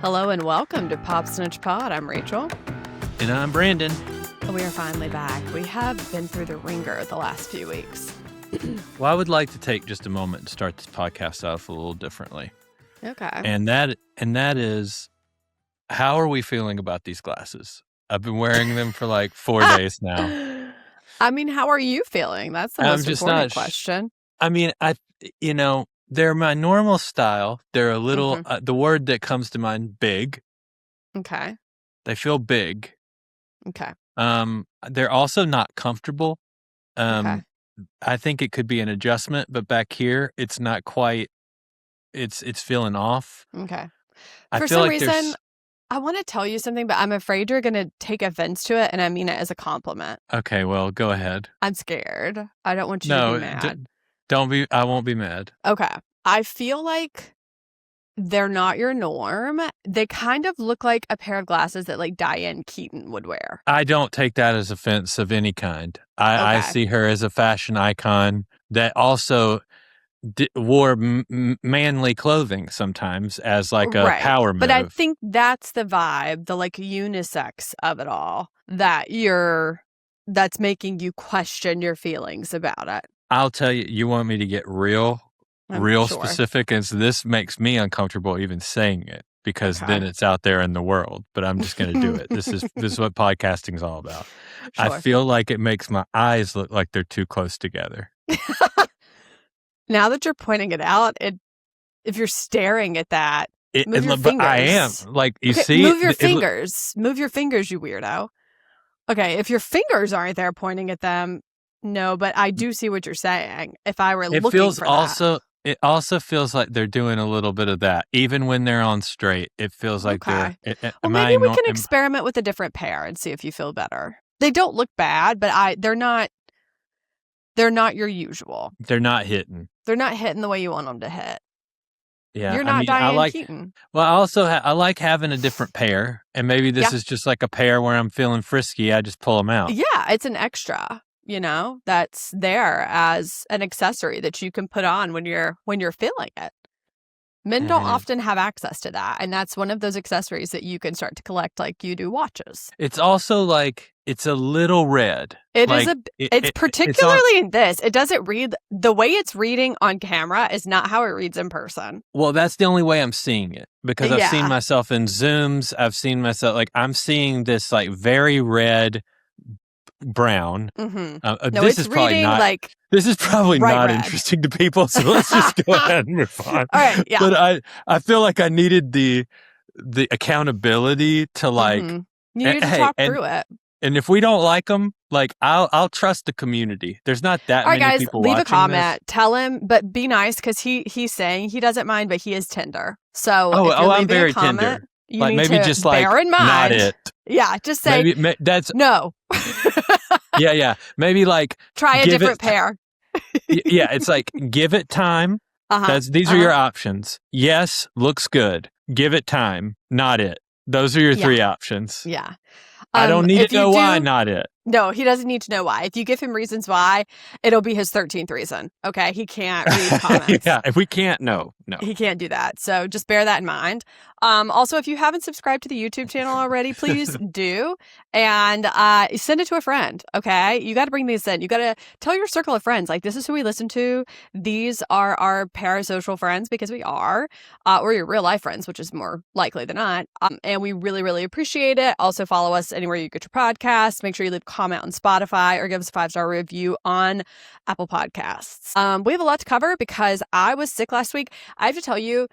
Hello and welcome to Snitch Pod. I'm Rachel. And I'm Brandon. We are finally back. We have been through the ringer the last few weeks. Well, I would like to take just a moment to start this podcast off a little differently. Okay. And that is, how are we feeling about these glasses? I've been wearing them for like 4 days now. I mean, how are you feeling? That's the most important question. I mean, they're my normal style. They're a little, the word that comes to mind, big. Okay. They feel big. Okay. They're also not comfortable. Okay. I think it could be an adjustment, but back here, it's not quite, it's feeling off. Okay. I For feel some like reason, I want to tell you something, but I'm afraid you're going to take offense to it, and I mean it as a compliment. Okay, well, go ahead. I'm scared. I don't want you to be mad. I won't be mad. Okay. I feel like they're not your norm. They kind of look like a pair of glasses that like Diane Keaton would wear. I don't take that as offense of any kind. I see her as a fashion icon that also wore manly clothing sometimes as like a power move. But I think that's the vibe, the like unisex of it all, that's making you question your feelings about it. I'll tell you, you want me to get real specific, and so this makes me uncomfortable even saying it because then it's out there in the world. But I'm just going to do it. This is what podcasting is all about. Sure. I feel like it makes my eyes look like they're too close together. Now that you're pointing it out, if you're staring at that, move your fingers. I am you see. Move your fingers. Move your fingers, you weirdo. Okay, if your fingers aren't there pointing at them. No, but I do see what you're saying. If I were looking for that. It also feels like they're doing a little bit of that. Even when they're on straight, it feels like they're... Well, maybe we can experiment with a different pair and see if you feel better. They don't look bad, but they're not your usual. They're not hitting. They're not hitting the way you want them to hit. Yeah, You're not Diane Keaton. Well, I like having a different pair, and maybe this is just like a pair where I'm feeling frisky. I just pull them out. Yeah, it's an extra. That's there as an accessory that you can put on when you're feeling it. Men don't often have access to that, and that's one of those accessories that you can start to collect like you do watches. It's also like it's a little red. It's particularly in this. It doesn't read the way it's reading on camera is not how it reads in person. Well, that's the only way I'm seeing it because I've seen myself in Zooms. I've seen myself I'm seeing this like very red brown. No, this is probably not this is probably not interesting to people, so let's just go ahead and move on. All right, yeah. But I feel like I needed the accountability to you need to talk through it. And if we don't like them, I'll trust the community. There's not that many people watching. Leave a comment. Tell him, but be nice because he's saying he doesn't mind, but he is tender. So I'm very tender. You need maybe to just bear in mind. Not it. Yeah, just say that's no. yeah. Maybe try a different pair. Yeah, it's give it time. These are your options. Yes, looks good. Give it time. Not it. Those are your 3 options. Yeah. I don't need to know why not it. No, he doesn't need to know why. If you give him reasons why, it'll be his 13th reason. Okay? He can't read comments. Yeah, if we can't, no. He can't do that. So just bear that in mind. Also, if you haven't subscribed to the YouTube channel already, please do. And send it to a friend, okay? You got to bring these in. You got to tell your circle of friends, this is who we listen to. These are our parasocial friends because we are. Or your real life friends, which is more likely than not. And we really, really appreciate it. Also, follow us anywhere you get your podcasts. Make sure you leave a comment on Spotify or give us a 5-star review on Apple Podcasts. We have a lot to cover because I was sick last week. I have to tell you,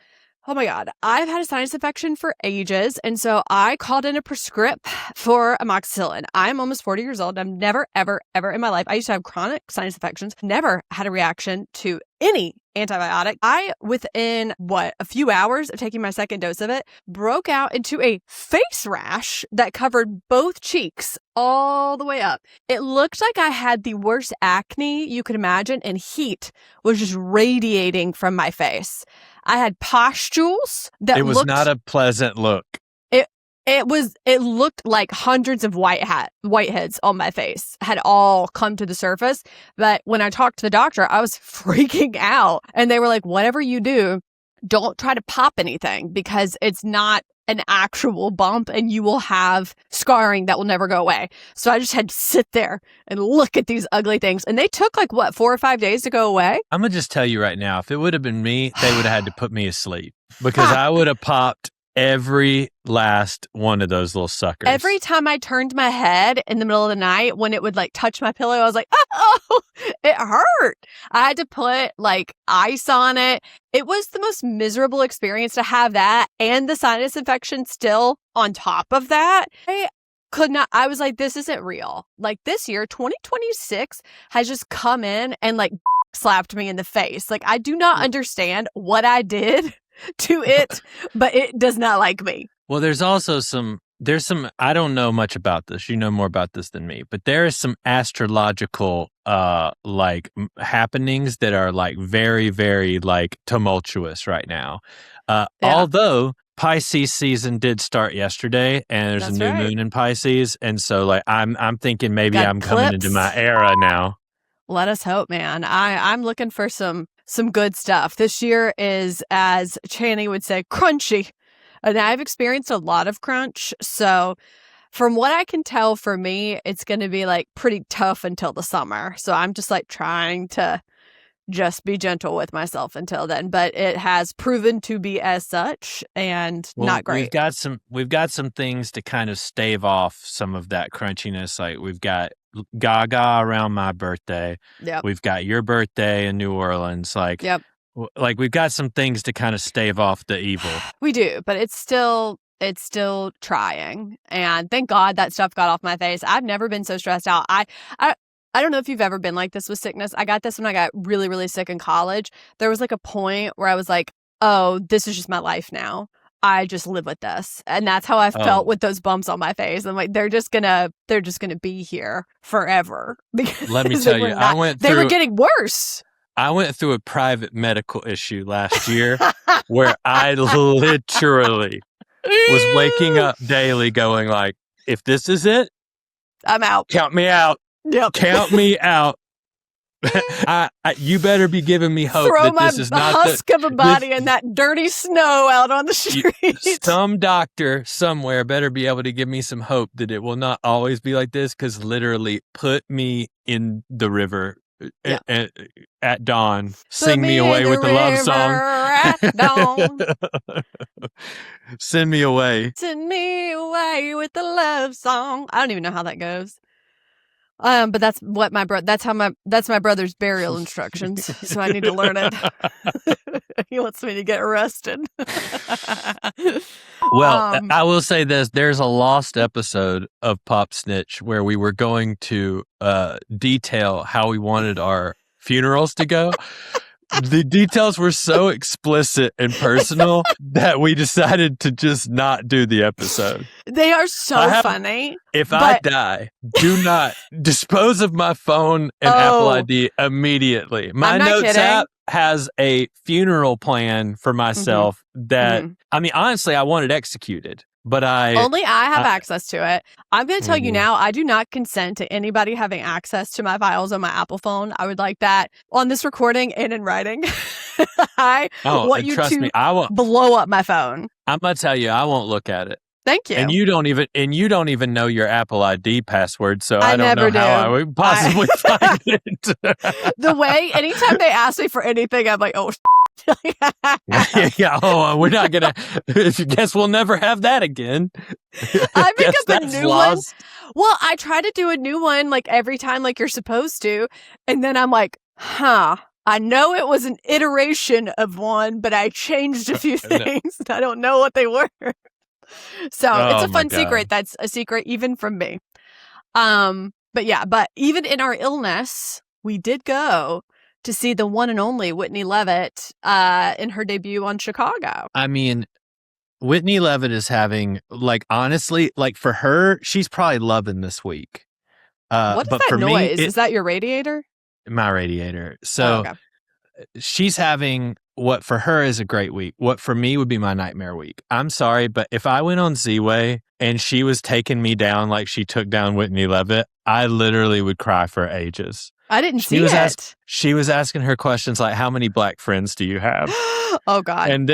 oh my God, I've had a sinus infection for ages. And so I called in a prescript for amoxicillin. I'm almost 40 years old. I've never, ever, ever in my life, I used to have chronic sinus infections, never had a reaction to any antibiotic. I, within a few hours of taking my second dose of it, broke out into a face rash that covered both cheeks all the way up. It looked like I had the worst acne you could imagine, and heat was just radiating from my face. I had pustules that it was not a pleasant look. It looked like hundreds of whiteheads on my face had all come to the surface. But when I talked to the doctor, I was freaking out. And they were like, whatever you do, don't try to pop anything because it's not an actual bump and you will have scarring that will never go away. So I just had to sit there and look at these ugly things. And they took 4 or 5 days to go away. I'm going to just tell you right now, if it would have been me, they would have had to put me asleep because I would have popped every last one of those little suckers. Every time I turned my head in the middle of the night when it would touch my pillow, I was like, oh, it hurt. I had to put ice on it. It was the most miserable experience to have that and the sinus infection still on top of that. I could not. I was like, this isn't real. This year, 2026 has just come in and slapped me in the face. I do not understand what I did to it, but it does not like me. Well, there's some, I don't know much about this. You know more about this than me, but there is some astrological, happenings that are very, very tumultuous right now. Although Pisces season did start yesterday and there's a new moon in Pisces. And so I'm thinking maybe I'm coming into my era now. Let us hope, man. I'm looking for some good stuff. This year is, as Channing would say, crunchy. And I've experienced a lot of crunch. So from what I can tell, for me, it's going to be pretty tough until the summer. So I'm just trying to just be gentle with myself until then. But it has proven to be as such and not great. We've got some things to kind of stave off some of that crunchiness. We've got Gaga around my birthday. Yep. We've got your birthday in New Orleans. Yep. We've got some things to kind of stave off the evil. We do, but it's still trying. And thank God that stuff got off my face. I've never been so stressed out. I don't know if you've ever been like this with sickness. I got this when I got really, really sick in college. There was a point where I was like, oh, this is just my life now. I just live with this. And that's how I felt with those bumps on my face. I'm like, they're just gonna be here forever. Let me tell you, they were getting worse. I went through a private medical issue last year where I literally was waking up daily going if this is it, I'm out. Count me out. Yep. Count me out. You better be giving me hope Throw that this is not the husk of a body in that dirty snow out on the street. Some doctor somewhere better be able to give me some hope that it will not always be like this, because literally put me in the river at dawn. Sing me away with the love song. At dawn. Send me away. Send me away with the love song. I don't even know how that goes. But that's what that's my brother's burial instructions. So I need to learn it. He wants me to get arrested. Well, I will say this. There's a lost episode of Pop Snitch where we were going to detail how we wanted our funerals to go. The details were so explicit and personal that we decided to just not do the episode. They are so funny. If I die, do not dispose of my phone and Apple ID immediately. My Notes app has a funeral plan for myself that, I mean, honestly, I want it executed. But only I have access to it. I'm going to tell you now, I do not consent to anybody having access to my files on my Apple phone. I would like that on this recording and in writing. I want you to blow up my phone. I'm going to tell you, I won't look at it. Thank you. And you don't even know your Apple ID password, so I don't know how I would possibly find it. The way, anytime they ask me for anything, I'm like, oh, we're not gonna. Guess we'll never have that again. I make up a new one. Well, I try to do a new one every time, you're supposed to, and then I'm like, I know it was an iteration of one, but I changed a few things. I don't know what they were. So it's a fun secret. That's a secret even from me. But even in our illness, we did go to see the one and only Whitney Leavitt in her debut on Chicago. I mean, Whitney Leavitt is having, honestly, for her, she's probably loving this week. What is that for noise? Is that your radiator? My radiator. So she's having what for her is a great week. What for me would be my nightmare week. I'm sorry, but if I went on Ziwe and she was taking me down like she took down Whitney Leavitt, I literally would cry for ages. I didn't see it. She was asking her questions like, "How many black friends do you have?" Oh God! And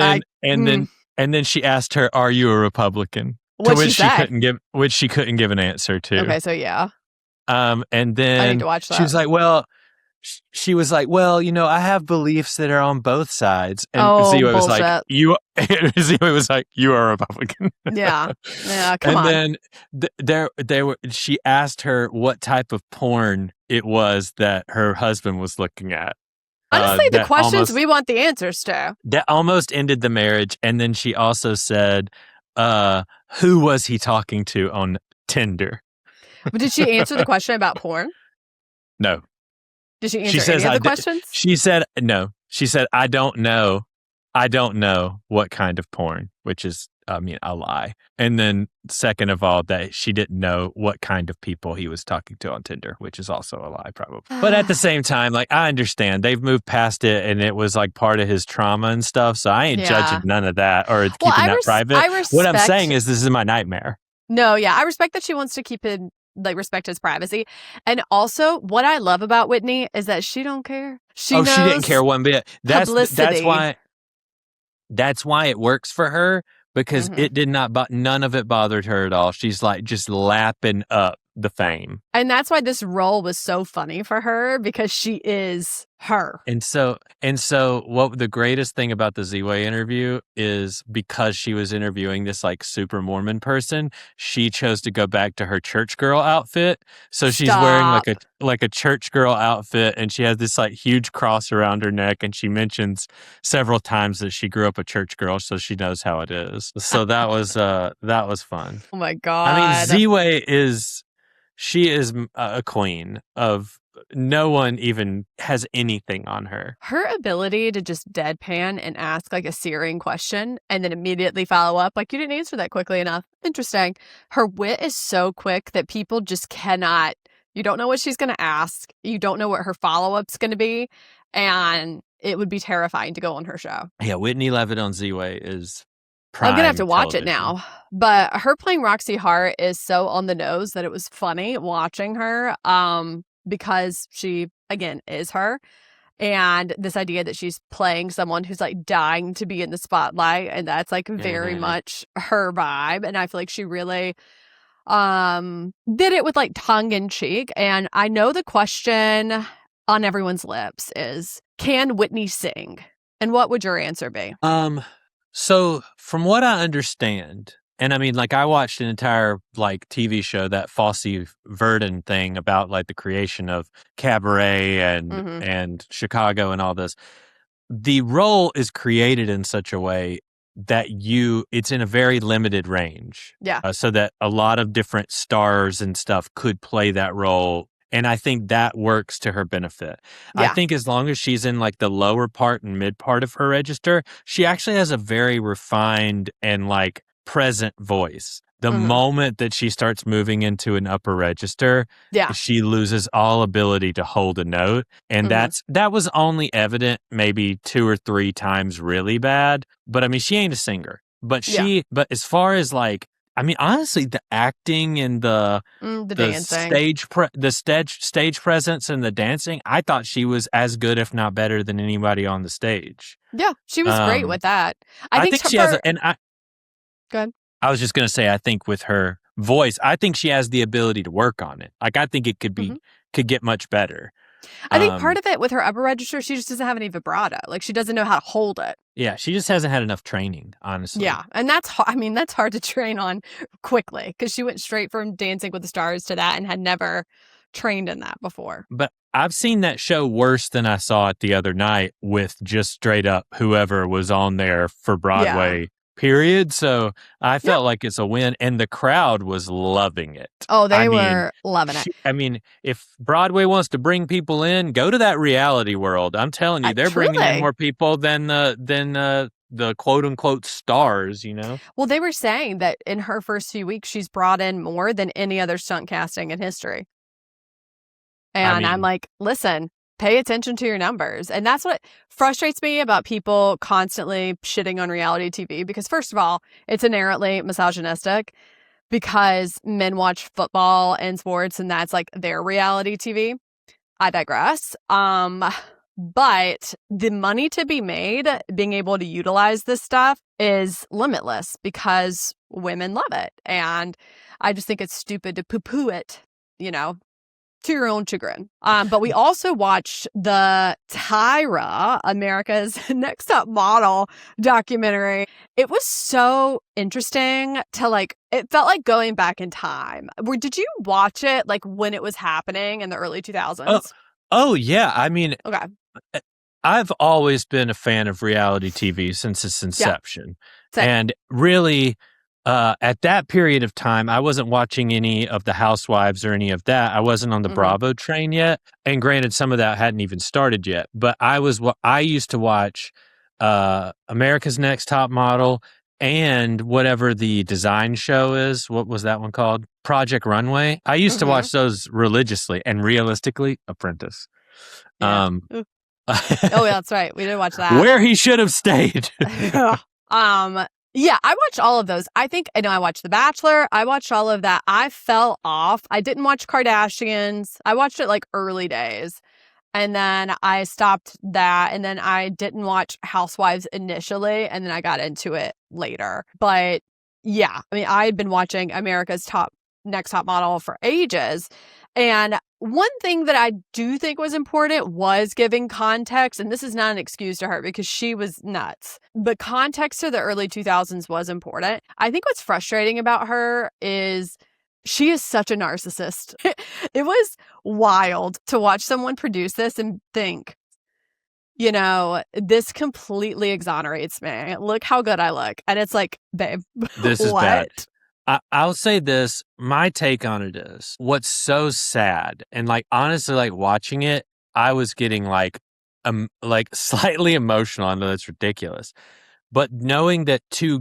then she asked her, "Are you a Republican?" What'd she say? Which she couldn't give an answer to. Okay, so yeah. And then I need to watch that. She was like, "Well." She was like, "Well, you know, I have beliefs that are on both sides." And Ziwe was like, Ziwe was like, "You are a Republican." Yeah, come on. And then she asked her what type of porn it was that her husband was looking at. Honestly, the questions we want the answers to. That almost ended the marriage. And then she also said, "Who was he talking to on Tinder?" But did she answer the question about porn? No. Did she answer any of the questions? She said, no. She said, I don't know. I don't know what kind of porn, which is, a lie. And then second of all, that she didn't know what kind of people he was talking to on Tinder, which is also a lie probably. But at the same time, like, I understand. They've moved past it and it was like part of his trauma and stuff. So I ain't judging none of that or keeping that private. What I'm saying is this is my nightmare. No, yeah. I respect that she wants to keep it, respect his privacy. And also, what I love about Whitney is that she don't care. She didn't care one bit. That's why it works for her, because it did not, none of it bothered her at all. She's like just lapping up the fame. And that's why this role was so funny for her, because she is her. And so what the greatest thing about the Ziwe interview is, because she was interviewing this like super Mormon person, she chose to go back to her church girl outfit. So she's wearing like a church girl outfit, and she has this like huge cross around her neck, and she mentions several times that she grew up a church girl, so she knows how it is. So that was fun. Oh my God. I mean, Ziwe she is a queen of, no one even has anything on her. Her ability to just deadpan and ask like a searing question and then immediately follow up, like, you didn't answer that quickly enough. Interesting. Her wit is so quick that people just cannot, you don't know what she's going to ask. You don't know what her follow-up's going to be. And it would be terrifying to go on her show. Yeah, Whitney Leavitt on Ziwe is prime I'm going to have to watch television. it now. But her playing Roxy Hart is so on the nose that it was funny watching her. Because she, again, is her. And this idea that she's playing someone who's like dying to be in the spotlight, and that's like very much her vibe. And I feel like she really did it with like tongue in cheek. And I know the question on everyone's lips is, can Whitney sing? And what would your answer be? So from what I understand, and I mean, like, I watched an entire like TV show, that Fosse Verdon thing about like the creation of Cabaret and Chicago and all this. The role is created in such a way that it's in a very limited range. Yeah. So that a lot of different stars and stuff could play that role. And I think that works to her benefit. Yeah. I think as long as she's in like the lower part and mid part of her register, she actually has a very refined and like present voice. The moment that she starts moving into an upper register, she loses all ability to hold a note. And that was only evident maybe 2 or 3 times really bad. But I mean, she ain't a singer. But but as far as like, I mean, honestly, the acting and the dancing, stage presence and the dancing, I thought she was as good, if not better, than anybody on the stage. Yeah, she was great with that. I think she has, Go ahead. I was just going to say, I think with her voice, I think she has the ability to work on it. Like, I think it could get much better. I think part of it with her upper register, she just doesn't have any vibrato. Like, she doesn't know how to hold it. Yeah, she just hasn't had enough training, honestly. Yeah, and that's hard to train on quickly, because she went straight from Dancing with the Stars to that and had never trained in that before. But I've seen that show worse than I saw it the other night with just straight up whoever was on there for Broadway. Period. So I felt like it's a win, and the crowd was loving it. Oh, they were loving it. I mean, if Broadway wants to bring people in, go to that reality world. I'm telling you, they're bringing in more people than the quote unquote stars, you know? Well, they were saying that in her first few weeks, she's brought in more than any other stunt casting in history. And I'm like, listen, pay attention to your numbers. And that's what frustrates me about people constantly shitting on reality TV. Because first of all, it's inherently misogynistic, because men watch football and sports and that's like their reality TV. I digress. But the money to be made, being able to utilize this stuff is limitless because women love it. And I just think it's stupid to poo-poo it, to your own chagrin. But we also watched the Tyra, America's Next Top Model documentary. It was so interesting to it felt like going back in time. Did you watch it when it was happening in the early 2000s? Oh yeah. I mean, okay. I've always been a fan of reality TV since its inception. Yeah. And really, at that period of time, I wasn't watching any of the Housewives or any of that. I wasn't on the Bravo train yet. And granted, some of that hadn't even started yet. But I used to watch America's Next Top Model and whatever the design show is. What was that one called? Project Runway. I used to watch those religiously and realistically, Apprentice. Yeah. Oh, yeah, that's right. We did watch that. Where he should have stayed. Yeah, I watched all of those. I watched The Bachelor. I watched all of that. I fell off. I didn't watch Kardashians. I watched it early days. And then I stopped that. And then I didn't watch Housewives initially. And then I got into it later. But yeah, I had been watching America's Next Top Model for ages. And one thing that I do think was important was giving context. And this is not an excuse to her because she was nuts. But context to the early 2000s was important. I think what's frustrating about her is she is such a narcissist. It was wild to watch someone produce this and think, this completely exonerates me. Look how good I look. And it's like, babe, this is what? bad. I'll say this. My take on it is what's so sad. And honestly, watching it, I was getting slightly emotional. I know that's ridiculous. But knowing that to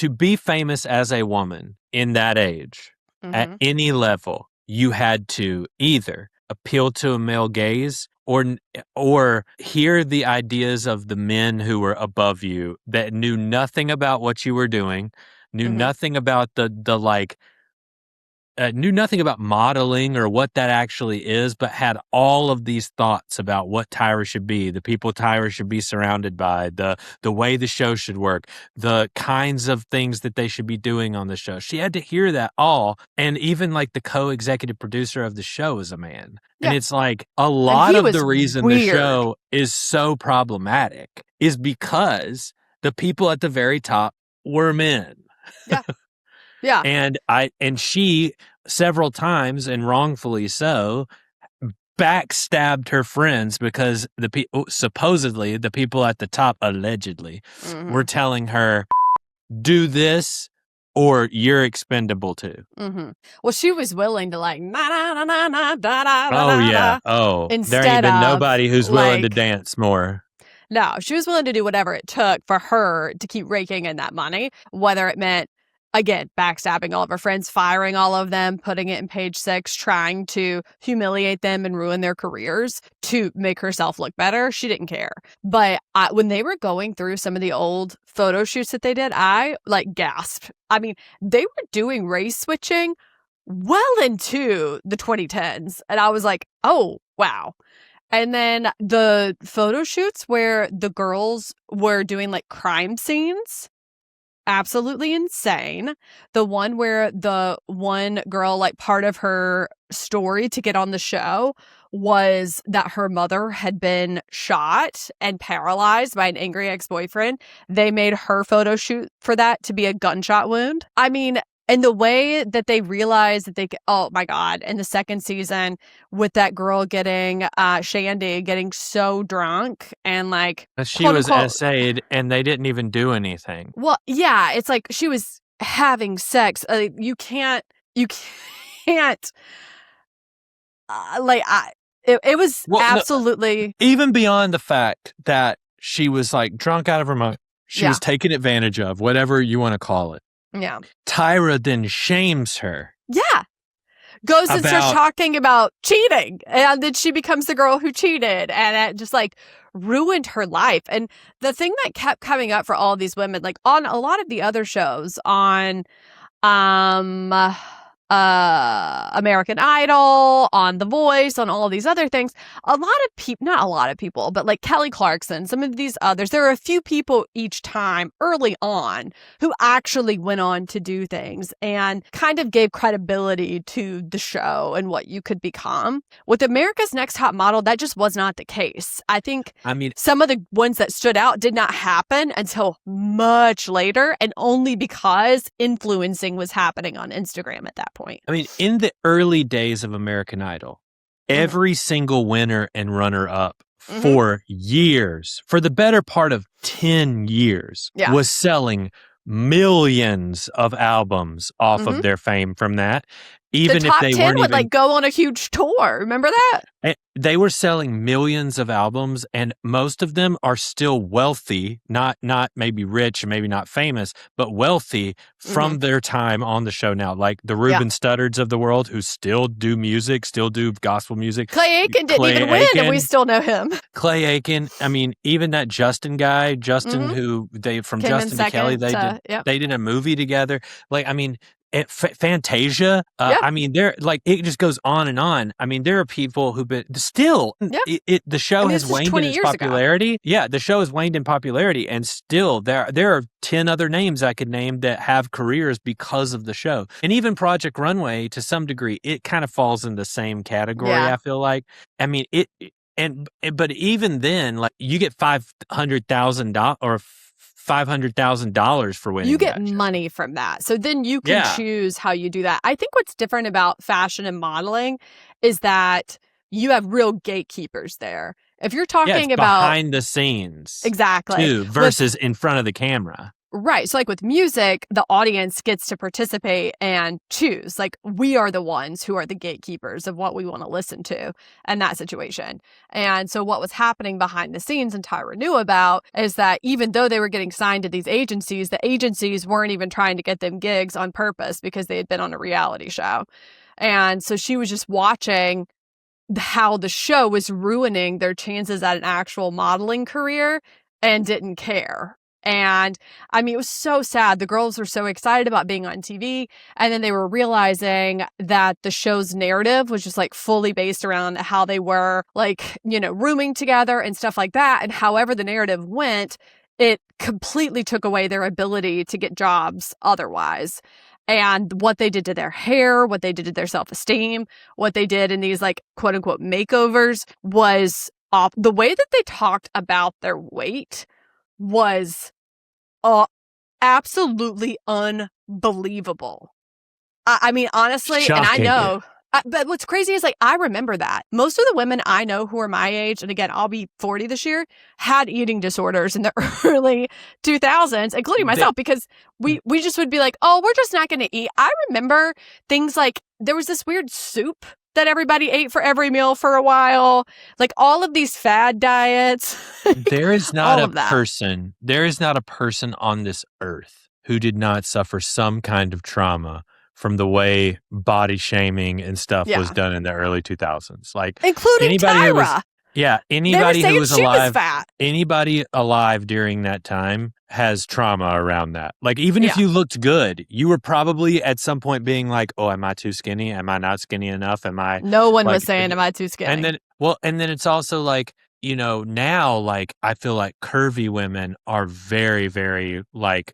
be famous as a woman in that age, at any level, you had to either appeal to a male gaze or hear the ideas of the men who were above you that knew nothing about what you were doing, knew nothing about knew nothing about modeling or what that actually is, but had all of these thoughts about what Tyra should be, the people Tyra should be surrounded by, the way the show should work, the kinds of things that they should be doing on the show. She had to hear that all. And even the co-executive producer of the show is a man. Yeah. And it's a lot of the reason the show is so problematic is because the people at the very top were men. Yeah. Yeah. And she several times, and wrongfully so, backstabbed her friends because supposedly the people at the top allegedly were telling her, do this or you're expendable too. Well, she was willing to na na na na da da. Oh yeah. Oh, there ain't been nobody who's willing to dance more. No, she was willing to do whatever it took for her to keep raking in that money, whether it meant, again, backstabbing all of her friends, firing all of them, putting it in Page Six, trying to humiliate them and ruin their careers to make herself look better. She didn't care. But when they were going through some of the old photo shoots that they did, I gasped. They were doing race switching well into the 2010s. And I was like, oh, wow. And then the photo shoots where the girls were doing crime scenes, absolutely insane. The one where the one girl, part of her story to get on the show was that her mother had been shot and paralyzed by an angry ex-boyfriend. They made her photo shoot for that to be a gunshot wound. And the way that they realized that oh my God, in the second season with that girl getting, Shandy getting so drunk and she was essayed and they didn't even do anything. Well, yeah, it's she was having sex. You can't, it was absolutely. No, even beyond the fact that she was drunk out of her mind, she was taken advantage of, whatever you want to call it. Yeah. Tyra then shames her. Yeah. Goes and starts talking about cheating. And then she becomes the girl who cheated. And it just ruined her life. And the thing that kept coming up for all of these women, on a lot of the other shows on American Idol, on The Voice, on all of these other things, a lot of people, not a lot of people, but like Kelly Clarkson, some of these others, there are a few people each time early on who actually went on to do things and kind of gave credibility to the show and what you could become. With America's Next Top Model, that just was not the case. I mean, some of the ones that stood out did not happen until much later, and only because influencing was happening on Instagram at that point. I mean, in the early days of American Idol, every single winner and runner-up for years, for the better part of 10 years, was selling millions of albums off of their fame from that. Even if they weren't would like go on a huge tour. Remember that? They were selling millions of albums, and most of them are still wealthy, not maybe rich and maybe not famous, but wealthy from their time on the show now. Like the Ruben Studdards of the world, who still do music, still do gospel music. Clay Aiken didn't even win, and we still know him. Clay Aiken. I mean, even that Justin guy, who from Came Justin to Kelly, they did a movie together. Like, I mean, Fantasia. I mean, there, like, it just goes on and on. I mean, there are people who've been still. The show has waned in its popularity. Yeah, the show has waned in popularity, and still there are 10 other names I could name that have careers because of the show. And even Project Runway, to some degree, it kind of falls in the same category. I feel like. I mean, but even then, like, you get $500,000 or $500,000 for winning. You get money from that. So then you can choose how you do that. I think what's different about fashion and modeling is that you have real gatekeepers there. If you're talking about behind the scenes. Exactly. Too, versus in front of the camera. Right. So like with music, the audience gets to participate and choose. Like, we are the ones who are the gatekeepers of what we want to listen to in that situation. And so what was happening behind the scenes, and Tyra knew about, is that even though they were getting signed to these agencies, the agencies weren't even trying to get them gigs on purpose because they had been on a reality show. And so she was just watching how the show was ruining their chances at an actual modeling career and didn't care. And I mean, it was so sad. The girls were so excited about being on TV. And then they were realizing that the show's narrative was just like fully based around how they were, like, you know, rooming together and stuff like that. And however the narrative went, it completely took away their ability to get jobs otherwise. And what they did to their hair, what they did to their self-esteem, what they did in these, like, quote unquote makeovers was off. The way that they talked about their weight was absolutely unbelievable. I mean, honestly, shocking. And I know, but what's crazy is, like, I remember that. Most of the women I know who are my age, and again, I'll be 40 this year, had eating disorders in the early 2000s, including myself, because we just would be like, oh, we're just not going to eat. I remember things like, there was this weird soup that everybody ate for every meal for a while. Like, all of these fad diets. There is not a person on this earth who did not suffer some kind of trauma from the way body shaming and stuff was done in the early 2000s. Like, including anybody Tyra. Anybody who was alive, fat. Anybody alive during that time has trauma around that. Like, even if you looked good, you were probably at some point being like, oh, am I too skinny? Am I not skinny enough? No one was saying, am I too skinny? And then it's also like, you know, now, like, I feel like curvy women are very, very, like,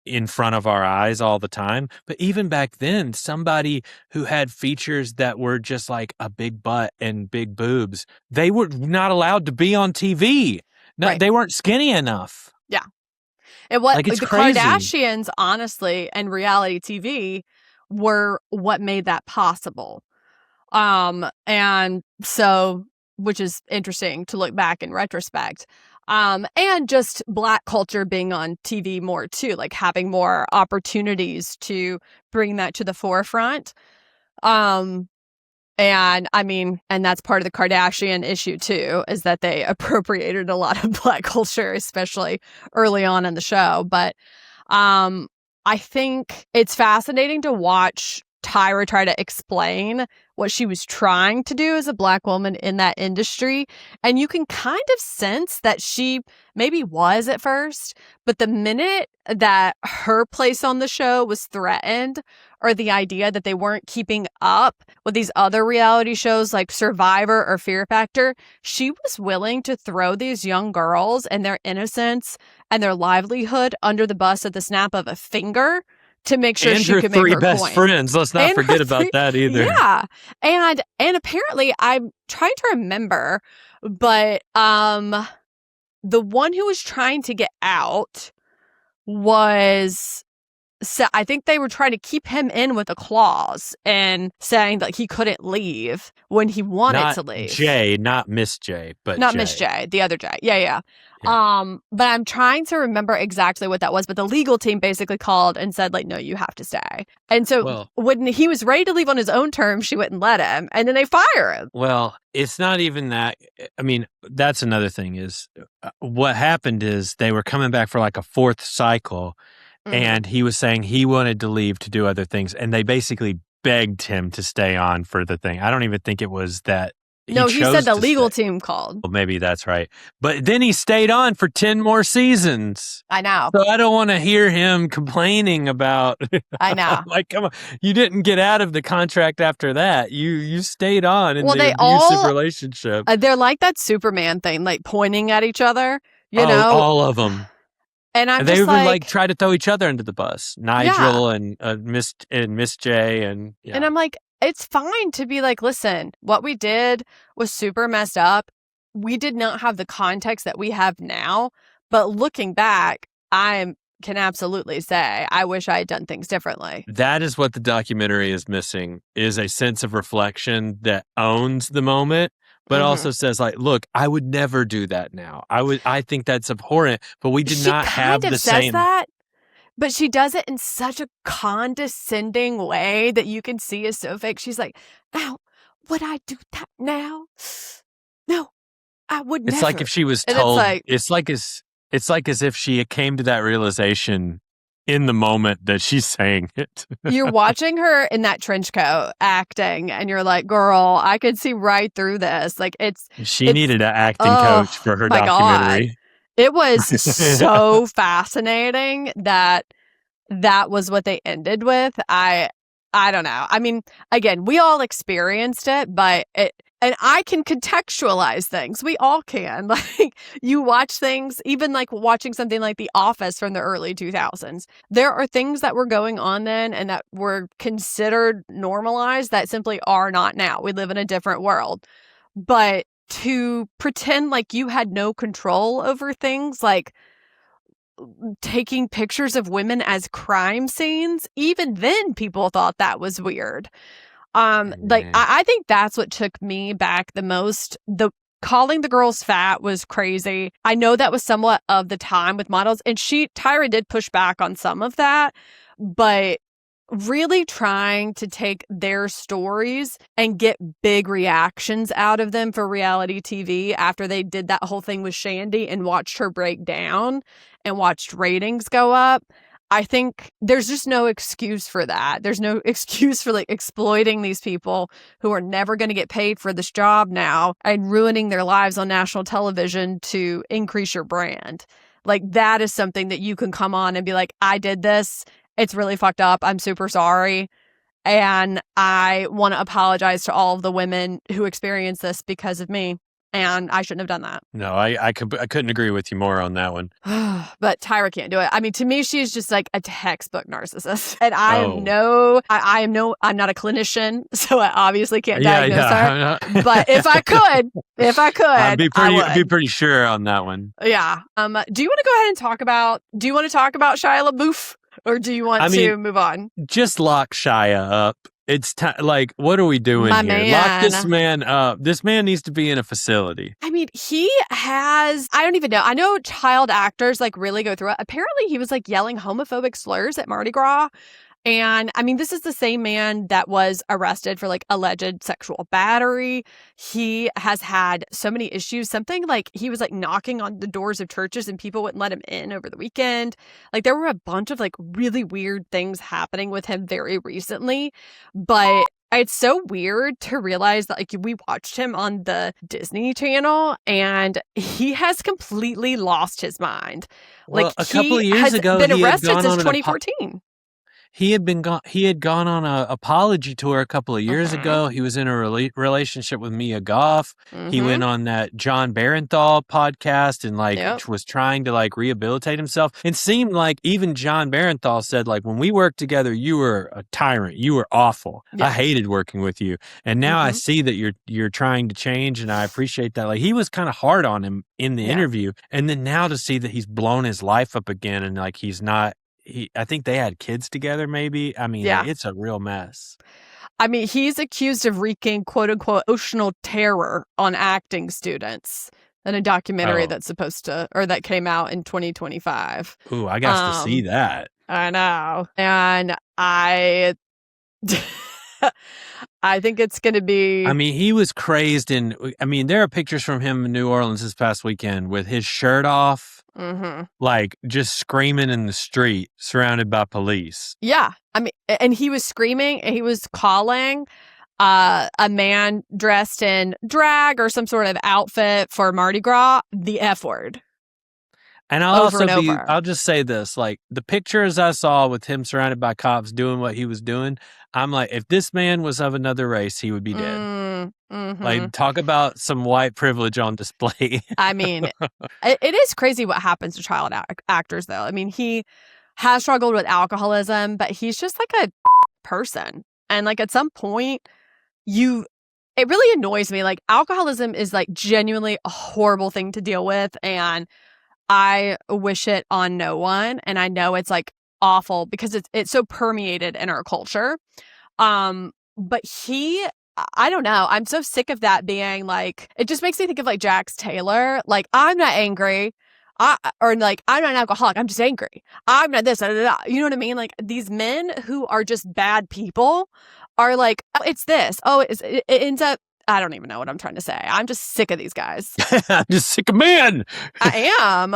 in front of our eyes all the time. But even back then, somebody who had features that were just like a big butt and big boobs, they were not allowed to be on TV. No, they weren't skinny enough. Yeah. And what, like, it's the crazy. Kardashians, honestly, and reality TV were what made that possible. And so, which is interesting to look back in retrospect. And just Black culture being on TV more too, like having more opportunities to bring that to the forefront. And I mean, and that's part of the Kardashian issue too, is that they appropriated a lot of Black culture, especially early on in the show. But I think it's fascinating to watch Tyra try to explain what she was trying to do as a Black woman in that industry. And you can kind of sense that she maybe was at first, but the minute that her place on the show was threatened, or the idea that they weren't keeping up with these other reality shows like Survivor or Fear Factor, she was willing to throw these young girls and their innocence and their livelihood under the bus at the snap of a finger to make sure she could make her three best friends. Let's not forget about that either. Yeah. And apparently I'm trying to remember, but the one who was trying to get out was, so I think they were trying to keep him in with a clause and saying that he couldn't leave when he wanted to leave. Jay, not Miss J, but not Jay. Miss J, the other J. Yeah. But I'm trying to remember exactly what that was. But the legal team basically called and said, like, no, you have to stay. And so when he was ready to leave on his own terms, she wouldn't let him. And then they fire him. Well, it's not even that. I mean, that's another thing is what happened is they were coming back for like a fourth cycle. Mm-hmm. And he was saying he wanted to leave to do other things. And they basically begged him to stay on for the thing. I don't even think it was that. He said the legal team called. Well, maybe that's right. But then he stayed on for 10 more seasons. I know. So I don't want to hear him complaining about. I know. Like, come on. You didn't get out of the contract after that. You stayed on in the abusive relationship. They're like that Superman thing, like pointing at each other, you know? All of them. And they would like try to throw each other under the bus. Nigel and Miss J and I'm like, it's fine to be like, listen, what we did was super messed up. We did not have the context that we have now. But looking back, I can absolutely say I wish I had done things differently. That is what the documentary is missing, is a sense of reflection that owns the moment, but also says like, look, I would never do that now. I think that's abhorrent, but we did not have the same. She says that, but she does it in such a condescending way that you can see is so fake. She's like, "Now, would I do that now? No, I would never." It's like if she was told. It's like as if she came to that realization in the moment that she's saying it. You're watching her in that trench coat acting, and you're like, "Girl, I could see right through this." Like she needed an acting coach for her documentary. God. It was so fascinating that was what they ended with. I don't know. I mean, again, we all experienced it, but and I can contextualize things. We all can. Like, you watch things, even like watching something like The Office from the early 2000s. There are things that were going on then and that were considered normalized that simply are not now. We live in a different world. But to pretend like you had no control over things like taking pictures of women as crime scenes, even then people thought that was weird. Like I think that's what took me back the most. The calling the girls fat was crazy. I know that was somewhat of the time with models, and Tyra did push back on some of that, but really trying to take their stories and get big reactions out of them for reality TV after they did that whole thing with Shandy and watched her break down and watched ratings go up. I think there's just no excuse for that. There's no excuse for like exploiting these people who are never going to get paid for this job now and ruining their lives on national television to increase your brand. Like, that is something that you can come on and be like, I did this. It's really fucked up. I'm super sorry. And I want to apologize to all of the women who experienced this because of me. And I shouldn't have done that. No, I couldn't agree with you more on that one. But Tyra can't do it. I mean, to me, she's just like a textbook narcissist. And I'm not a clinician, so I obviously can't diagnose her. But if I could, I'd be pretty sure on that one. Yeah. Do you want to go ahead and talk about Shia LaBeouf? Or do you want to move on? Just lock Shia up. It's like, what are we doing here? Man. Lock this man up. This man needs to be in a facility. I mean, I don't even know. I know child actors like really go through it. Apparently he was like yelling homophobic slurs at Mardi Gras. And I mean, this is the same man that was arrested for like alleged sexual battery. He has had so many issues. Something like he was like knocking on the doors of churches and people wouldn't let him in over the weekend. Like, there were a bunch of like really weird things happening with him very recently. But it's so weird to realize that like we watched him on the Disney Channel and he has completely lost his mind. Well, like, a couple of years ago, been arrested since 2014. he had gone on a apology tour a couple of years ago. He was in a relationship with Mia Goff. He went on that John Barenthal podcast and was trying to rehabilitate himself. It seemed like even John Barenthal said, when we worked together, you were a tyrant. You were awful. I hated working with you. And now I see that you're trying to change, and I appreciate that. He was kind of hard on him in the interview. And then now to see that he's blown his life up again and he's not, I think they had kids together maybe. I mean, it's a real mess. I mean, he's accused of wreaking quote unquote emotional terror on acting students in a documentary that came out in 2025. Ooh, I got to see that. I know. And I think it's going to be... I mean, he was crazed there are pictures from him in New Orleans this past weekend with his shirt off, just screaming in the street, surrounded by police. Yeah. I mean, and he was screaming, and he was calling a man dressed in drag or some sort of outfit for Mardi Gras the F word. And I'll just say this, the pictures I saw with him surrounded by cops doing what he was doing, I'm like, if this man was of another race, he would be dead. Talk about some white privilege on display. I mean, it is crazy what happens to child actors, though. I mean, he has struggled with alcoholism, but he's just a person. And at some point, it really annoys me. Alcoholism is genuinely a horrible thing to deal with, and I wish it on no one. And I know it's awful because it's so permeated in our culture. But I don't know. I'm so sick of that being it just makes me think of Jax Taylor. I'm not angry. I'm not an alcoholic. I'm just angry. I'm not this. You know what I mean? These men who are just bad people are oh, it's this. Oh, it ends up. I don't even know what I'm trying to say. I'm just sick of these guys. I'm just sick of men. I am.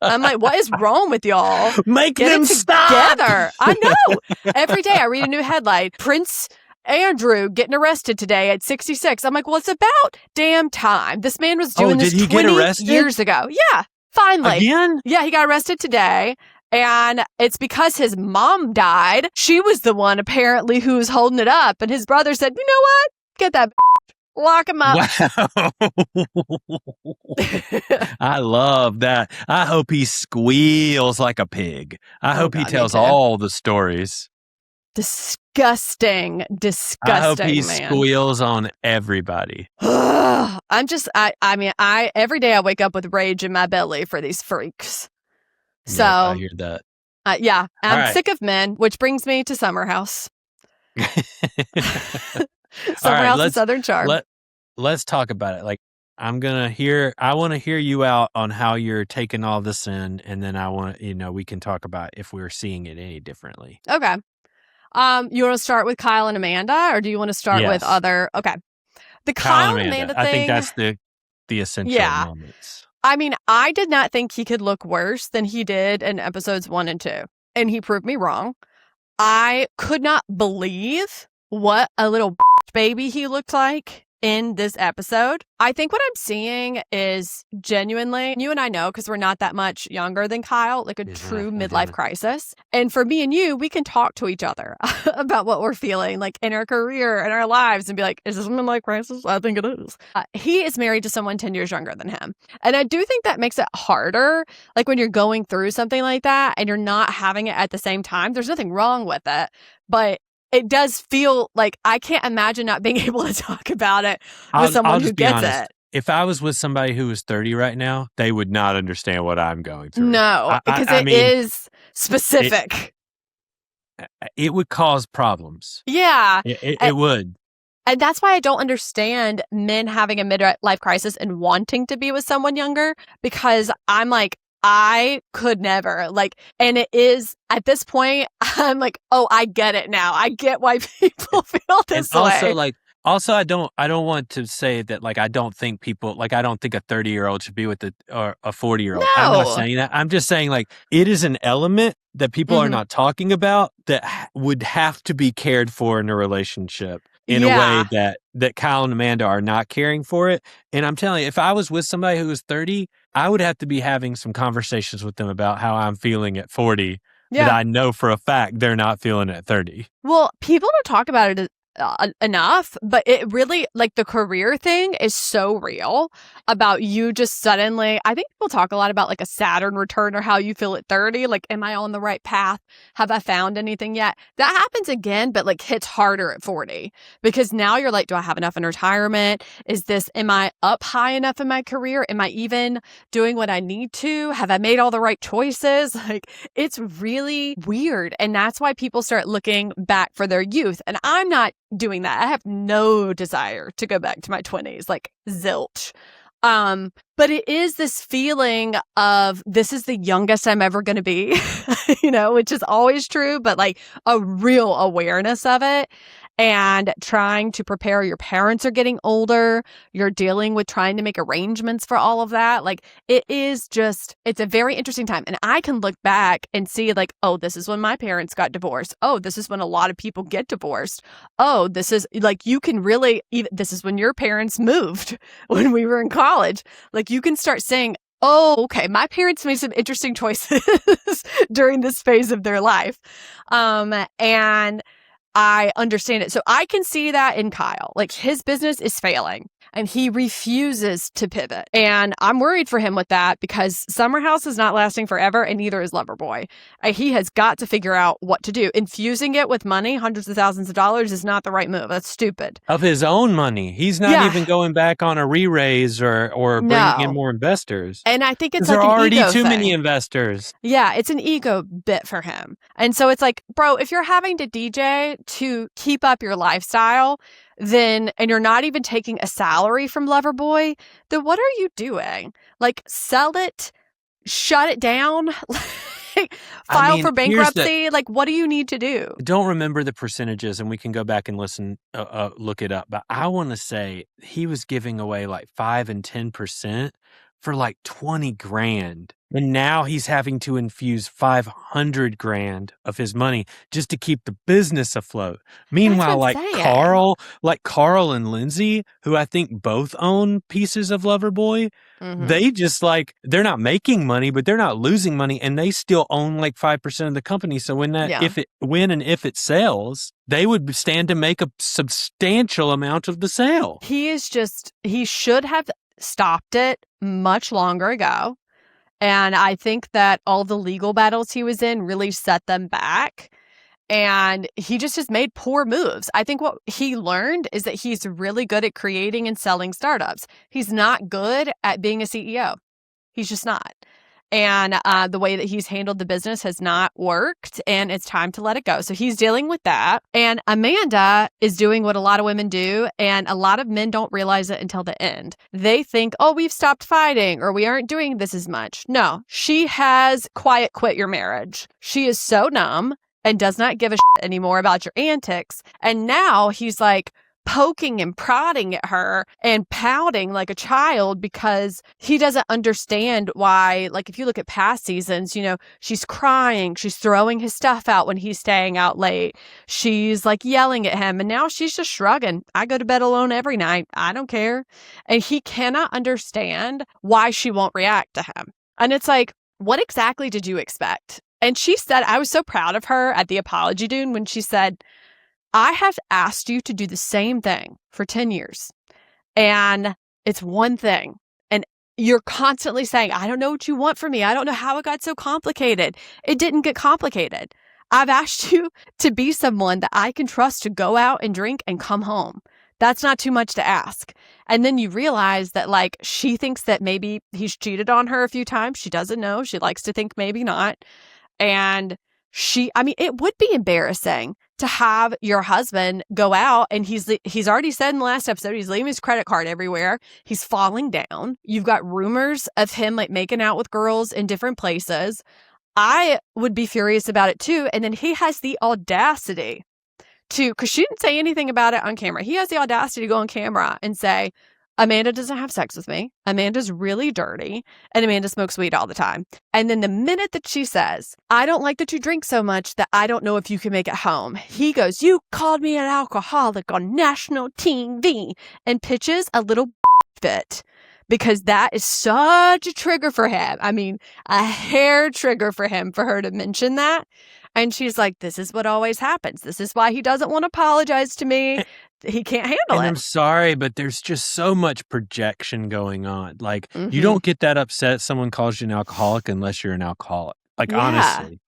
I'm what is wrong with y'all? Get them together. I know. Every day I read a new headline. Prince Andrew getting arrested today at 66. I'm well, it's about damn time. This man was doing this 20 years ago. Yeah, finally. Again? Yeah, he got arrested today. And it's because his mom died. She was the one apparently who was holding it up. And his brother said, you know what? Get that lock him up. Wow. I love that. I hope he squeals like a pig. I hope he tells all the stories. Disgusting. I hope he squeals on everybody. I'm just, every day I wake up with rage in my belly for these freaks. So yeah, I hear that. I'm sick of men, which brings me to Summer House. Summer House and Southern Charm. Let's talk about it. I want to hear you out on how you're taking all this in, and then I want we can talk about if we're seeing it any differently. Okay. You want to start with Kyle and Amanda, or do you want to start with other? Okay. The Kyle and Amanda thing. I think that's the essential moments. I mean, I did not think he could look worse than he did in episodes 1 and 2, and he proved me wrong. I could not believe what a little baby he looked like in this episode. I think what I'm seeing is genuinely, you and I know because we're not that much younger than Kyle, a true midlife crisis. And for me and you, we can talk to each other about what we're feeling in our career and our lives and be is this a midlife crisis? I think it is. He is married to someone 10 years younger than him. And I do think that makes it harder, when you're going through something like that and you're not having it at the same time. There's nothing wrong with it, but it does feel I can't imagine not being able to talk about it with someone who gets it. If I was with somebody who was 30 right now, they would not understand what I'm going through. No, because it is specific. It would cause problems. Yeah. It would. And that's why I don't understand men having a midlife crisis and wanting to be with someone younger, because I'm I could never and it is at this point, I'm oh, I get it now. I get why people feel this way. Also, I don't want to say that I don't think people I don't think a 30-year-old should be with a 40-year-old. No. I'm not saying that. I'm just saying it is an element that people are not talking about that would have to be cared for in a relationship in a way that Kyle and Amanda are not caring for it. And I'm telling you, if I was with somebody who was 30, I would have to be having some conversations with them about how I'm feeling at 40 that I know for a fact they're not feeling at 30. Well, people don't talk about it enough, but it really, like, the career thing is so real about you just suddenly, I think people talk a lot about like a Saturn return or how you feel at 30, like, am I on the right path? Have I found anything yet? That happens again, but like hits harder at 40, because now you're like, do I have enough in retirement? Am I up high enough in my career? Am I even doing what I need to? Have I made all the right choices? Like, it's really weird. And that's why people start looking back for their youth. And I'm not doing that. I have no desire to go back to my 20s, like zilch. But it is this feeling of, this is the youngest I'm ever going to be, which is always true, but like a real awareness of it. And trying to prepare. Your parents are getting older. You're dealing with trying to make arrangements for all of that. Like, it's a very interesting time. And I can look back and see like, oh, this is when my parents got divorced. Oh, this is when a lot of people get divorced. Oh, this is like, you can really, this is when your parents moved when we were in college. Like, you can start saying, oh, okay, my parents made some interesting choices during this phase of their life. And I understand it. So I can see that in Kyle. Like, his business is failing and he refuses to pivot. And I'm worried for him with that, because Summer House is not lasting forever, and neither is Loverboy. He has got to figure out what to do. Infusing it with money, hundreds of thousands of dollars, is not the right move. That's stupid. Of his own money. He's not even going back on a re-raise or bringing in more investors. And I think it's like there are already too many investors. Yeah, it's an ego bit for him. And so it's like, bro, if you're having to DJ to keep up your lifestyle, and you're not even taking a salary from Loverboy, then what are you doing? Like, sell it, shut it down, file for bankruptcy. Like, what do you need to do? Don't remember the percentages, and we can go back and look it up. But I want to say he was giving away like 5 and 10% for like 20 grand. And now he's having to infuse 500 grand of his money just to keep the business afloat. Meanwhile, like Carl and Lindsay, who I think both own pieces of Loverboy, they just like, they're not making money, but they're not losing money, and they still own like 5% of the company. So when if it sells, they would stand to make a substantial amount of the sale. He should have stopped it much longer ago. And I think that all the legal battles he was in really set them back. And he just has made poor moves. I think what he learned is that he's really good at creating and selling startups. He's not good at being a CEO. He's just not. And the way that he's handled the business has not worked, and it's time to let it go. So he's dealing with that. And Amanda is doing what a lot of women do, and a lot of men don't realize it until the end. They think, oh, we've stopped fighting, or we aren't doing this as much. No, she has quiet quit your marriage. She is so numb and does not give a shit anymore about your antics. And now he's like poking and prodding at her and pouting like a child, because he doesn't understand why. Like, if you look at past seasons, she's crying, she's throwing his stuff out when he's staying out late, she's like yelling at him, and now she's just shrugging. I go to bed alone every night, I don't care. And he cannot understand why she won't react to him. And it's like, what exactly did you expect? And she said, I was so proud of her at the apology dune when she said, I have asked you to do the same thing for 10 years, and it's one thing. And you're constantly saying, I don't know what you want from me. I don't know how it got so complicated. It didn't get complicated. I've asked you to be someone that I can trust to go out and drink and come home. That's not too much to ask. And then you realize that, like, she thinks that maybe he's cheated on her a few times. She doesn't know. She likes to think maybe not. And it would be embarrassing to have your husband go out, and he's already said in the last episode, he's leaving his credit card everywhere. He's falling down. You've got rumors of him like making out with girls in different places. I would be furious about it too. And then he has the audacity because she didn't say anything about it on camera. He has the audacity to go on camera and say, Amanda doesn't have sex with me. Amanda's really dirty, and Amanda smokes weed all the time. And then the minute that she says, I don't like that you drink so much that I don't know if you can make it home, he goes, you called me an alcoholic on national TV, and pitches a little fit because that is such a trigger for him. I mean, a hair trigger for him for her to mention that. And she's like, this is what always happens. This is why he doesn't want to apologize to me. He can't handle it. And I'm sorry, but there's just so much projection going on. Like, you don't get that upset if someone calls you an alcoholic unless you're an alcoholic. Like, honestly.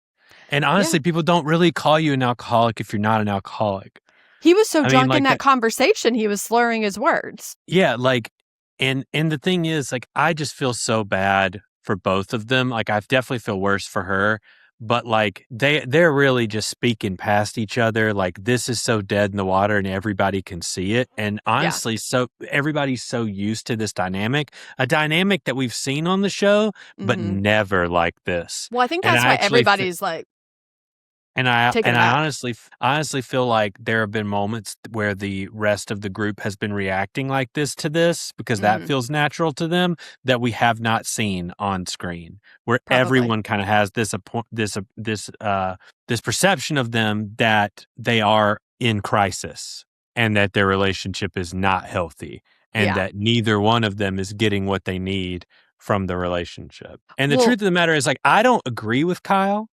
And honestly, people don't really call you an alcoholic if you're not an alcoholic. He was so drunk in that conversation, he was slurring his words. Yeah, like, and the thing is, like, I just feel so bad for both of them. Like, I definitely feel worse for her. But like they're really just speaking past each other. Like, this is so dead in the water and everybody can see it. And honestly, so everybody's so used to this dynamic, a dynamic that we've seen on the show, but never like this. Well, I think that's why everybody's like. And I honestly feel like there have been moments where the rest of the group has been reacting like this to this because that feels natural to them that we have not seen on screen, where everyone kind of has this perception of them that they are in crisis and that their relationship is not healthy and that neither one of them is getting what they need from the relationship. And the truth of the matter is, like, I don't agree with Kyle.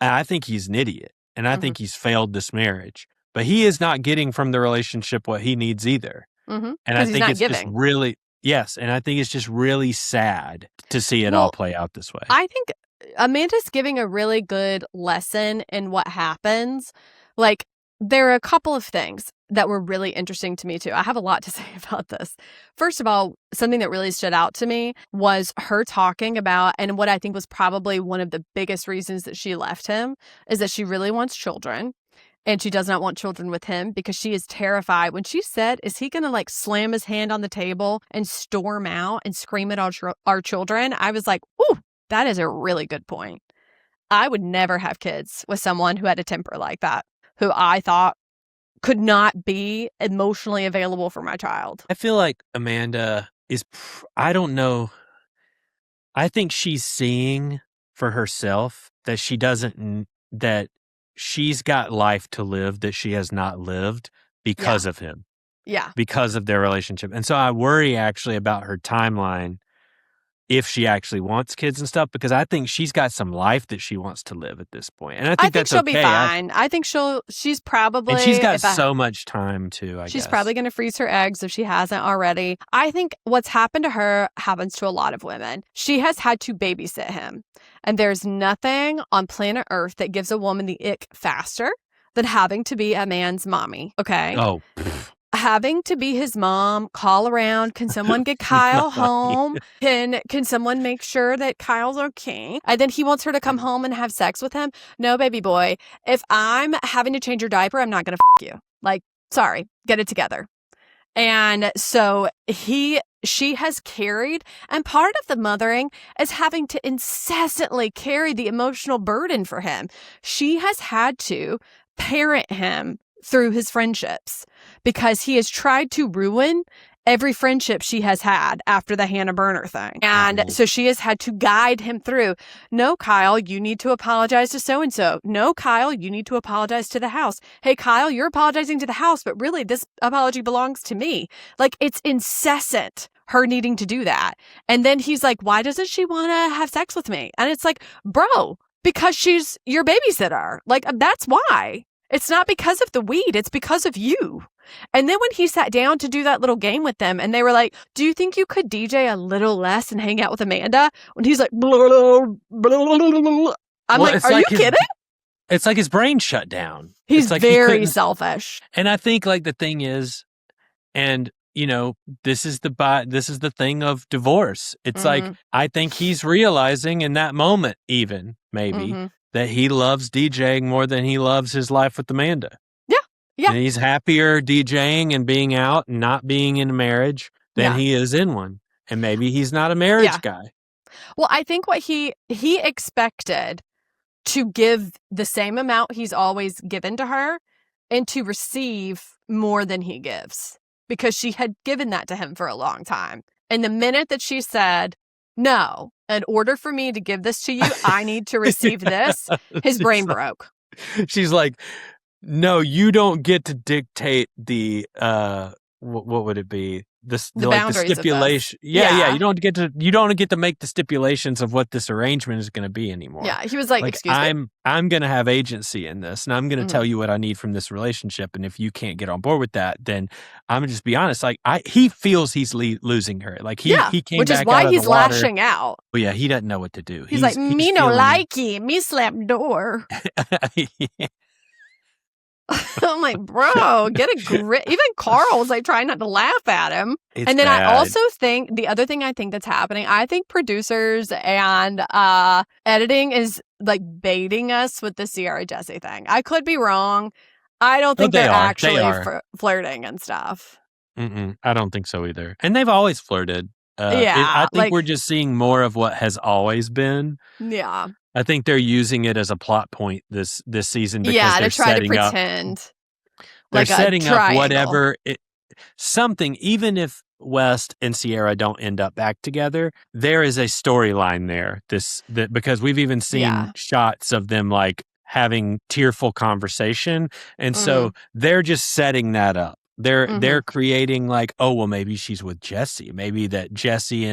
I think he's an idiot, and I think he's failed this marriage. But he is not getting from the relationship what he needs either. And I think it's just really, and I think it's just really sad to see it all play out this way. I think Amanda's giving a really good lesson in what happens. Like, there are a couple of things that were really interesting to me, too. I have a lot to say about this. First of all, something that really stood out to me was her talking about, and what I think was probably one of the biggest reasons that she left him, is that she really wants children. And she does not want children with him because she is terrified. When she said, is he going to like slam his hand on the table and storm out and scream at our children? I was like, ooh, that is a really good point. I would never have kids with someone who had a temper like that, who I thought could not be emotionally available for my child. I feel like Amanda is, I don't know. I think she's seeing for herself that that she's got life to live that she has not lived because of him. Yeah. Because of their relationship. And so I worry actually about her timeline if she actually wants kids and stuff, because I think she's got some life that she wants to live at this point. And I think that's she'll okay. be fine. I think she's probably... And she's got so much time too, I guess. She's probably going to freeze her eggs if she hasn't already. I think what's happened to her happens to a lot of women. She has had to babysit him. And there's nothing on planet Earth that gives a woman the ick faster than having to be a man's mommy, okay? Oh, having to be his mom, call around. Can someone get Kyle home? Can someone make sure that Kyle's okay? And then he wants her to come home and have sex with him. No, baby boy. If I'm having to change your diaper, I'm not going to you. Like, sorry, get it together. And so she has carried, and part of the mothering is having to incessantly carry the emotional burden for him. She has had to parent him through his friendships because he has tried to ruin every friendship she has had after the Hannah Burner thing. And so she has had to guide him through. No, Kyle, you need to apologize to so-and-so. No, Kyle, you need to apologize to the house. Hey, Kyle, you're apologizing to the house, but really this apology belongs to me. Like, it's incessant, her needing to do that. And then he's like, why doesn't she want to have sex with me? And it's like, bro, because she's your babysitter. Like, that's why. It's not because of the weed. It's because of you. And then when he sat down to do that little game with them and they were like, do you think you could DJ a little less and hang out with Amanda? When he's like, blah, blah, blah, blah, blah. I'm like, are you kidding? It's like his brain shut down. He's like very selfish. And I think like the thing is, and you know, this is the thing of divorce. It's like, I think he's realizing in that moment, even maybe, that he loves DJing more than he loves his life with Amanda. Yeah. And he's happier DJing and being out and not being in a marriage than he is in one. And maybe he's not a marriage guy. Well, I think what he expected to give the same amount he's always given to her and to receive more than he gives, because she had given that to him for a long time. And the minute that she said, no, in order for me to give this to you, I need to receive this, his brain broke. She's like, no, you don't get to dictate the, what would it be? the boundaries stipulation. of this. Yeah. You don't get to make the stipulations of what this arrangement is going to be anymore. Yeah, he was like, excuse me. I'm going to have agency in this, and I'm going to tell you what I need from this relationship. And if you can't get on board with that, then I'm going to just be honest. Like he feels he's losing her. Like he came which back is why out of he's the water. lashing out. Well, yeah, he doesn't know what to do. He's like, me no likey, me slap door. I'm like, bro, get a grip. Even Carl's like trying not to laugh at him. And then bad. I also think the other thing I think that's happening, I think producers and editing is like baiting us with the Ciara Jessie thing. I could be wrong. I don't think they're actually flirting and stuff. I don't think so either. And they've always flirted. I think we're just seeing more of what has always been. Yeah. I think they're using it as a plot point this season because they're try setting to pretend up. They're like setting up whatever something. Even if West and Ciara don't end up back together, there is a storyline there. Because we've even seen shots of them like having tearful conversation, and so they're just setting that up. They're creating like, oh well, maybe she's with Jesse. Maybe that Jesse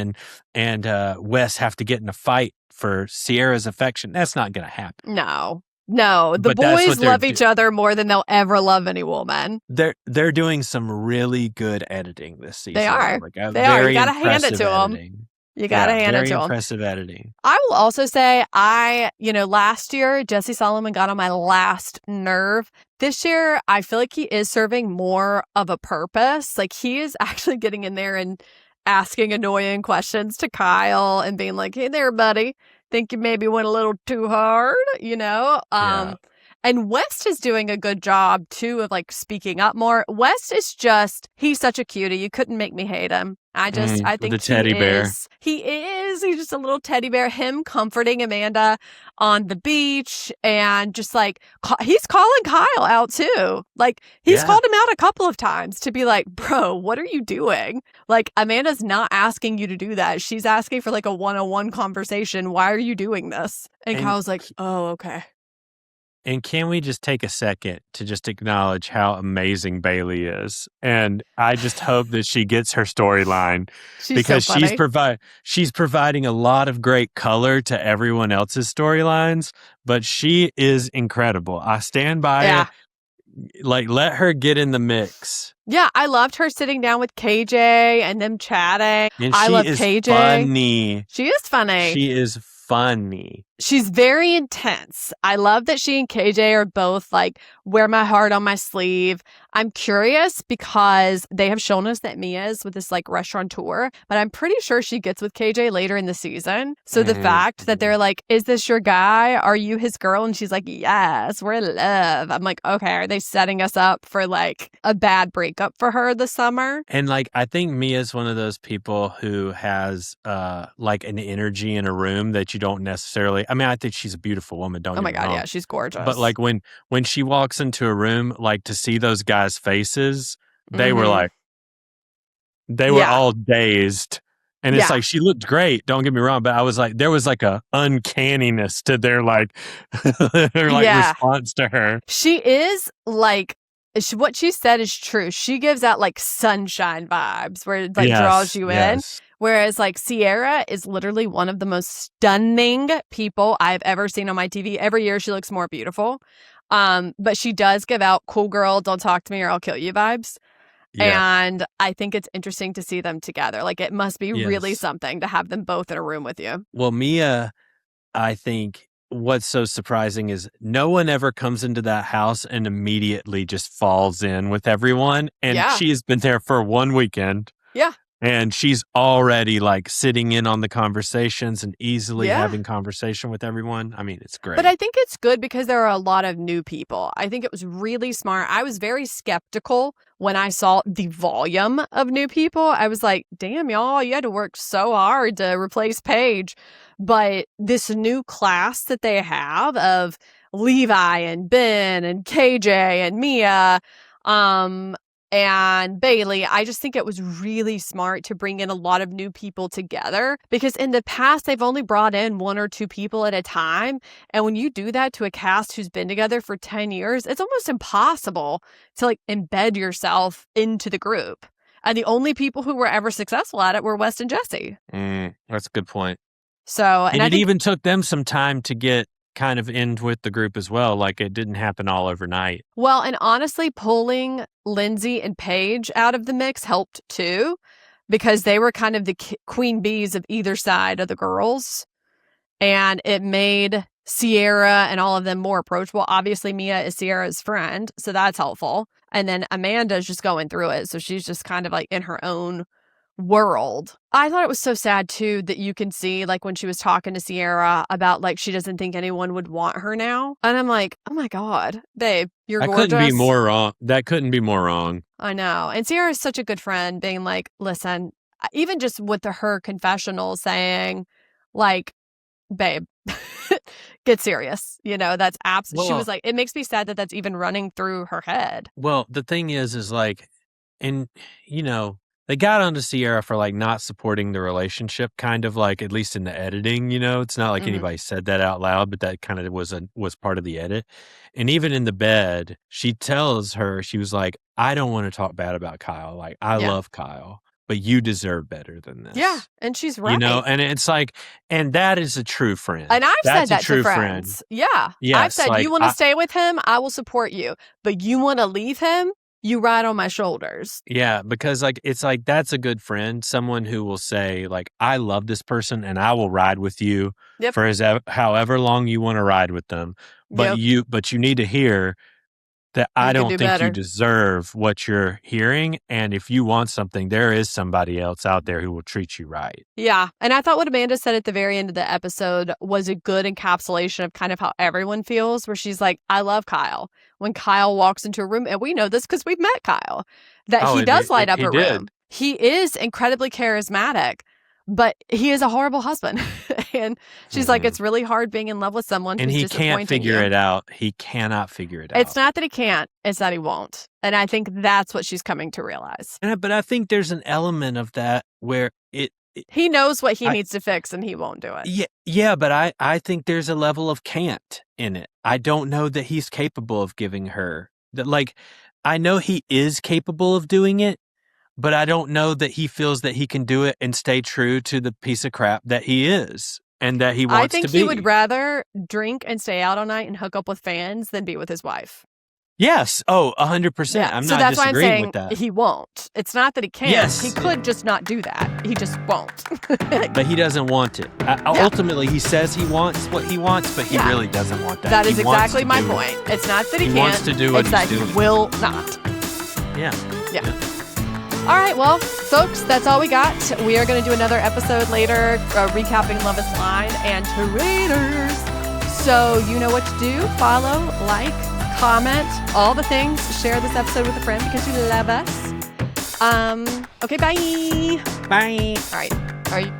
and Wes have to get in a fight for Ciara's affection. That's not going to happen. No. The boys love each other more than they'll ever love any woman. They're doing some really good editing this season. They are. Like they are. You got to hand it to them. You got to hand it to them. Very impressive editing. I will also say, last year, Jesse Solomon got on my last nerve. This year, I feel like he is serving more of a purpose. Like, he is actually getting in there and asking annoying questions to Kyle and being like, hey there, buddy. Think you maybe went a little too hard, And West is doing a good job, too, of, like, speaking up more. West is he's such a cutie. You couldn't make me hate him. I think the teddy bear. He is. He's just a little teddy bear. Him comforting Amanda on the beach and just, like, he's calling Kyle out, too. Like, he's called him out a couple of times to be like, bro, what are you doing? Like, Amanda's not asking you to do that. She's asking for, like, a one-on-one conversation. Why are you doing this? And Kyle's like, oh, okay. And can we just take a second to just acknowledge how amazing Bailey is? And I just hope that she gets her storyline because she's providing a lot of great color to everyone else's storylines, but she is incredible. I stand by it. Like, let her get in the mix. Yeah, I loved her sitting down with KJ and them chatting. And I love KJ. Funny. She is funny. She is funny. She's very intense. I love that she and KJ are both like, wear my heart on my sleeve. I'm curious because they have shown us that Mia is with this like restaurateur, but I'm pretty sure she gets with KJ later in the season. So the fact that they're like, is this your guy? Are you his girl? And she's like, yes, we're in love. I'm like, okay, are they setting us up for like a bad breakup for her this summer? And like, I think Mia's one of those people who has like an energy in a room that you don't necessarily, I mean, I think she's a beautiful woman. Don't get me wrong. Yeah, she's gorgeous. But like when she walks into a room, like to see those guys' faces, they were like, they were all dazed. And it's like, she looked great. Don't get me wrong. But I was like, there was like a uncanniness to their like, response to her. She is like, what she said is true. She gives out like sunshine vibes where it like draws you in. Whereas like Ciara is literally one of the most stunning people I've ever seen on my TV. Every year she looks more beautiful. But she does give out cool girl, don't talk to me or I'll kill you vibes. Yeah. And I think it's interesting to see them together. Like it must be really something to have them both in a room with you. Well, Mia, I think what's so surprising is no one ever comes into that house and immediately just falls in with everyone. And she's been there for one weekend. Yeah. And she's already like sitting in on the conversations and easily having conversation with everyone. I mean, it's great. But I think it's good because there are a lot of new people. I think it was really smart. I was very skeptical when I saw the volume of new people. I was like, damn, y'all, you had to work so hard to replace Paige. But this new class that they have of Levi and Ben and KJ and Mia, and Bailey, I just think it was really smart to bring in a lot of new people together because in the past, they've only brought in one or two people at a time. And when you do that to a cast who's been together for 10 years, it's almost impossible to like embed yourself into the group. And the only people who were ever successful at it were West and Jesse. That's a good point. So, and it even took them some time to get kind of in with the group as well. Like, it didn't happen all overnight. Well, and honestly, pulling Lindsay and Paige out of the mix helped too, because they were kind of the queen bees of either side of the girls. And it made Sierra and all of them more approachable. Obviously, Mia is Sierra's friend, so that's helpful. And then Amanda's just going through it. So she's just kind of like in her own world. I thought it was so sad too that you can see, like, when she was talking to Sierra about, like, she doesn't think anyone would want her now. And I'm like, oh my God, babe, you're gorgeous. Couldn't be more wrong. That couldn't be more wrong. I know. And Sierra is such a good friend, being like, listen, even just with her confessional saying, like, babe, get serious. You know, that's she was like, it makes me sad that that's even running through her head. Well, the thing is like, and, you know, they got onto Sierra for, like, not supporting the relationship, kind of, like, at least in the editing, you know? It's not like anybody said that out loud, but that kind of was part of the edit. And even in the bed, she tells her, she was like, I don't want to talk bad about Kyle. Like, I love Kyle, but you deserve better than this. Yeah, and she's right. You know, and it's like, and that is a true friend. And I've said that to friends. Yeah. Yes, I've said, like, you want to stay with him, I will support you. But you want to leave him, you ride on my shoulders. Yeah, because, like, it's like, that's a good friend. Someone who will say, like, I love this person and I will ride with you for however long you want to ride with them. But you need to hear that I don't think you deserve what you're hearing. And if you want something, there is somebody else out there who will treat you right. Yeah. And I thought what Amanda said at the very end of the episode was a good encapsulation of kind of how everyone feels, where she's like, I love Kyle. When Kyle walks into a room, and we know this because we've met Kyle, that he does light up a room. He is incredibly charismatic, but he is a horrible husband. And she's like, it's really hard being in love with someone who's disappointing you. And he can't figure it out. He cannot figure it out. It's not that he can't, it's that he won't. And I think that's what she's coming to realize. But I think there's an element of that where he knows what he needs to fix and he won't do it. Yeah, but I think there's a level of can't in it. I don't know that he's capable of giving her that. Like, I know he is capable of doing it, but I don't know that he feels that he can do it and stay true to the piece of crap that he is and that he wants to be. I think he would rather drink and stay out all night and hook up with fans than be with his wife. Yes. Oh, 100%. Yeah. I'm so not that's disagreeing why I'm saying with that. He won't. It's not that he can't. Yes. He could just not do that. He just won't. But he doesn't want it. Ultimately, he says he wants what he wants, but he really doesn't want that. That is exactly my point. It's not that he can't. He wants to do what he's doing. He will not. Yeah. All right, well, folks, that's all we got. We are going to do another episode later, recapping Love is Blind and Traitors. So you know what to do. Follow, like, comment, all the things. Share this episode with a friend because you love us. Okay, bye. Bye. All right.